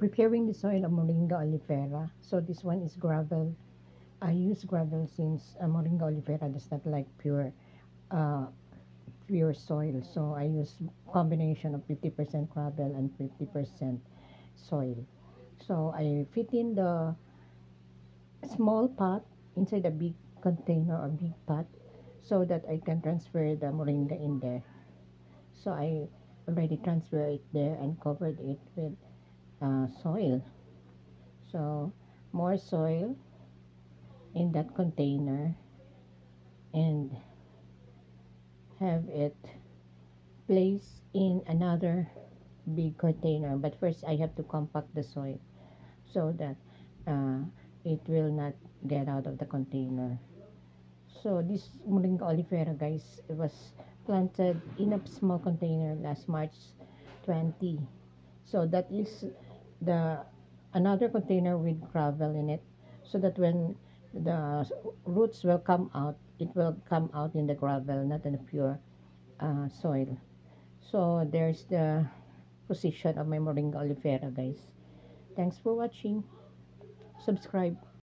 Preparing the soil of Moringa oleifera. So this one is gravel. I use gravel since Moringa oleifera does not like uh, pure soil. So I use combination of 50% gravel and 50% soil. So I fit in the small pot inside a big container or big pot so that I can transfer the moringa in there. So I already transferred it there and covered it with soil. So more soil in that container and have it placed in another big container. But first I have to compact the soil so that uh, it will not get out of the container. So this Moringa oleifera, guys, it was planted in a small container last March 20. So that is the another container with gravel in it, so that when the roots will come out, it will come out in the gravel, not in the pure soil. So there's the position of my Moringa oleifera, guys. Thanks for watching. Subscribe.